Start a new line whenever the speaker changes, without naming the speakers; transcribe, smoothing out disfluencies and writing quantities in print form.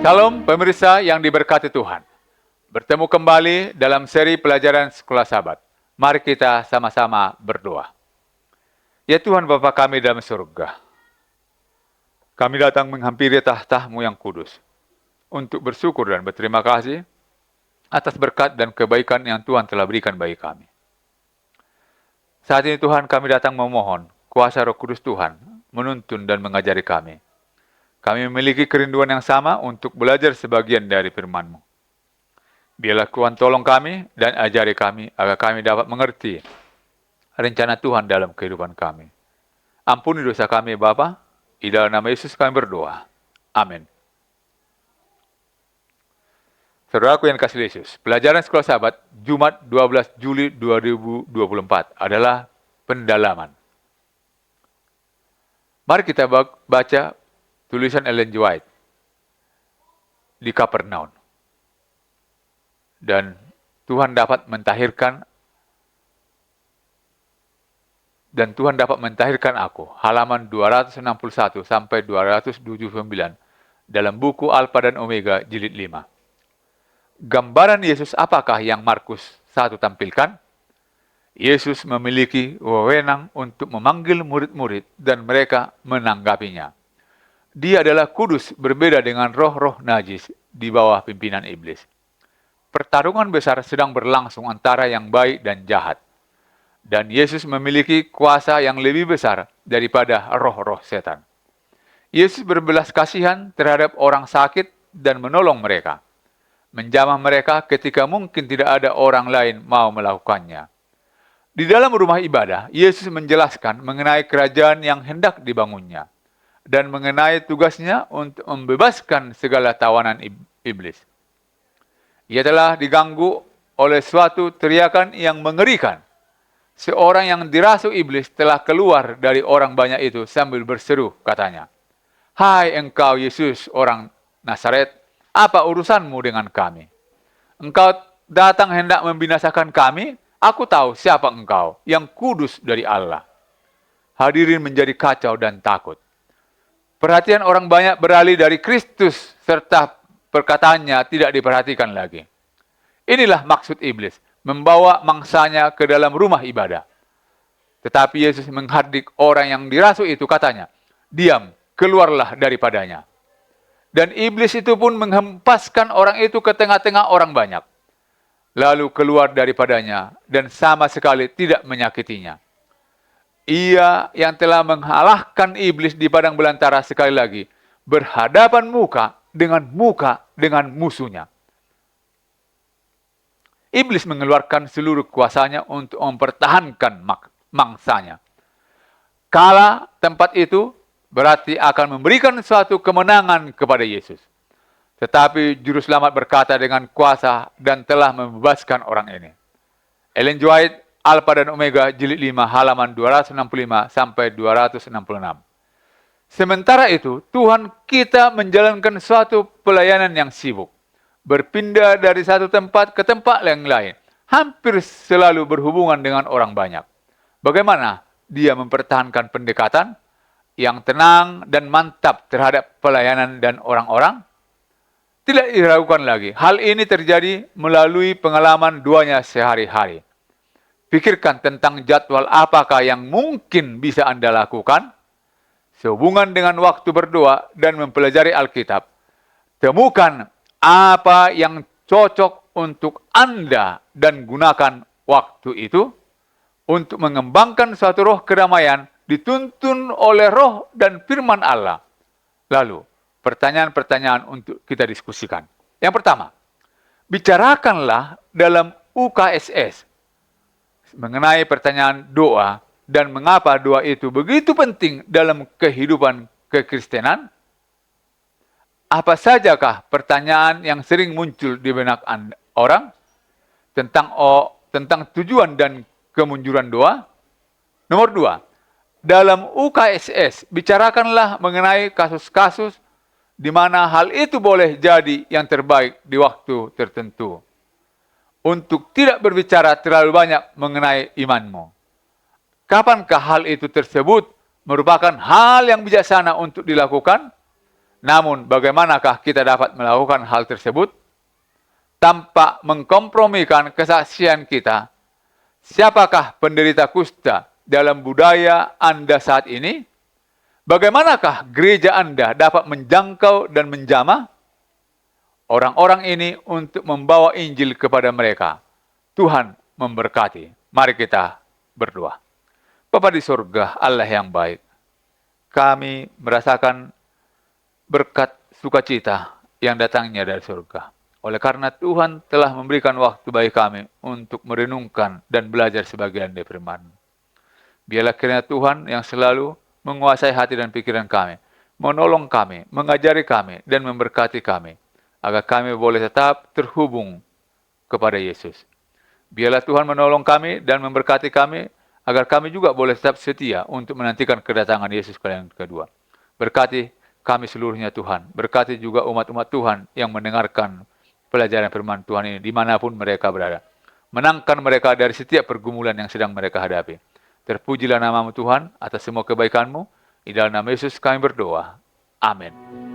Salam pemirsa yang diberkati Tuhan. Bertemu kembali dalam seri pelajaran Sekolah Sabat. Mari kita sama-sama berdoa. Ya Tuhan Bapa kami dalam surga, kami datang menghampiri tahta-Mu yang kudus untuk bersyukur dan berterima kasih atas berkat dan kebaikan yang Tuhan telah berikan bagi kami. Saat ini Tuhan kami datang memohon kuasa Roh Kudus Tuhan menuntun dan mengajari kami. Kami memiliki kerinduan yang sama untuk belajar sebagian dari firman-Mu. Biarlah Tuhan tolong kami dan ajari kami agar kami dapat mengerti rencana Tuhan dalam kehidupan kami. Ampuni dosa kami Bapa, di dalam nama Yesus kami berdoa. Amin. Saudaraku yang kasih Yesus, pelajaran Sekolah Sabat Jumat 12 Juli 2024 adalah pendalaman. Mari kita baca tulisan Ellen G. White di Kapernaum. Dan Tuhan dapat mentahirkan aku. Halaman 261 sampai 279 dalam buku Alfa dan Omega jilid 5. Gambaran Yesus apakah yang Markus 1 tampilkan? Yesus memiliki wewenang untuk memanggil murid-murid dan mereka menanggapinya. Dia adalah kudus, berbeda dengan roh-roh najis di bawah pimpinan iblis. Pertarungan besar sedang berlangsung antara yang baik dan jahat. Dan Yesus memiliki kuasa yang lebih besar daripada roh-roh setan. Yesus berbelas kasihan terhadap orang sakit dan menolong mereka. Menjamah mereka ketika mungkin tidak ada orang lain mau melakukannya. Di dalam rumah ibadah, Yesus menjelaskan mengenai kerajaan yang hendak dibangunnya dan mengenai tugasnya untuk membebaskan segala tawanan iblis. Ia telah diganggu oleh suatu teriakan yang mengerikan. Seorang yang dirasuk iblis telah keluar dari orang banyak itu sambil berseru, katanya, "Hai engkau Yesus orang Nazaret, apa urusanmu dengan kami? Engkau datang hendak membinasakan kami? Aku tahu siapa engkau, yang kudus dari Allah." Hadirin menjadi kacau dan takut. Perhatian orang banyak beralih dari Kristus serta perkataannya tidak diperhatikan lagi. Inilah maksud iblis, membawa mangsanya ke dalam rumah ibadah. Tetapi Yesus menghardik orang yang dirasuk itu, katanya, "Diam, keluarlah daripadanya." Dan iblis itu pun menghempaskan orang itu ke tengah-tengah orang banyak. Lalu keluar daripadanya dan sama sekali tidak menyakitinya. Ia yang telah mengalahkan iblis di padang belantara sekali lagi berhadapan muka dengan musuhnya. Iblis mengeluarkan seluruh kuasanya untuk mempertahankan mangsanya. Kala tempat itu berarti akan memberikan suatu kemenangan kepada Yesus. Tetapi juru selamat berkata dengan kuasa dan telah membebaskan orang ini. Ellen G. White, Alfa dan Omega jilid 5 halaman 265 sampai 266. Sementara itu, Tuhan kita menjalankan suatu pelayanan yang sibuk. Berpindah dari satu tempat ke tempat yang lain. Hampir selalu berhubungan dengan orang banyak. Bagaimana dia mempertahankan pendekatan yang tenang dan mantap terhadap pelayanan dan orang-orang? Tidak diragukan lagi. Hal ini terjadi melalui pengalaman duanya sehari-hari. Pikirkan tentang jadwal apakah yang mungkin bisa Anda lakukan sehubungan dengan waktu berdoa dan mempelajari Alkitab. Temukan apa yang cocok untuk Anda dan gunakan waktu itu untuk mengembangkan suatu roh kedamaian dituntun oleh roh dan firman Allah. Lalu, pertanyaan-pertanyaan untuk kita diskusikan. Yang pertama, bicarakanlah dalam UKSS mengenai pertanyaan doa dan mengapa doa itu begitu penting dalam kehidupan kekristenan. Apa sajakah pertanyaan yang sering muncul di benak orang tentang tujuan dan kemunjuran doa? Nomor 2, dalam UKSS bicarakanlah mengenai kasus-kasus di mana hal itu boleh jadi yang terbaik di waktu tertentu. Untuk tidak berbicara terlalu banyak mengenai imanmu. Kapankah hal itu tersebut merupakan hal yang bijaksana untuk dilakukan? Namun, bagaimanakah kita dapat melakukan hal tersebut tanpa mengkompromikan kesaksian kita? Siapakah penderita kusta dalam budaya Anda saat ini? Bagaimanakah gereja Anda dapat menjangkau dan menjamah orang-orang ini untuk membawa Injil kepada mereka? Tuhan memberkati. Mari kita berdoa. Bapa di surga, Allah yang baik, kami merasakan berkat sukacita yang datangnya dari surga. Oleh karena Tuhan telah memberikan waktu bagi kami untuk merenungkan dan belajar sebagian dari firman. Biarlah kiranya Tuhan yang selalu menguasai hati dan pikiran kami, menolong kami, mengajari kami, dan memberkati kami, agar kami boleh tetap terhubung kepada Yesus. Biarlah Tuhan menolong kami dan memberkati kami, agar kami juga boleh tetap setia untuk menantikan kedatangan Yesus kali yang kedua. Berkati kami seluruhnya Tuhan. Berkati juga umat-umat Tuhan yang mendengarkan pelajaran firman Tuhan ini dimanapun mereka berada. Menangkan mereka dari setiap pergumulan yang sedang mereka hadapi. Terpujilah namamu Tuhan atas semua kebaikan-Mu. Di dalam nama Yesus kami berdoa. Amin.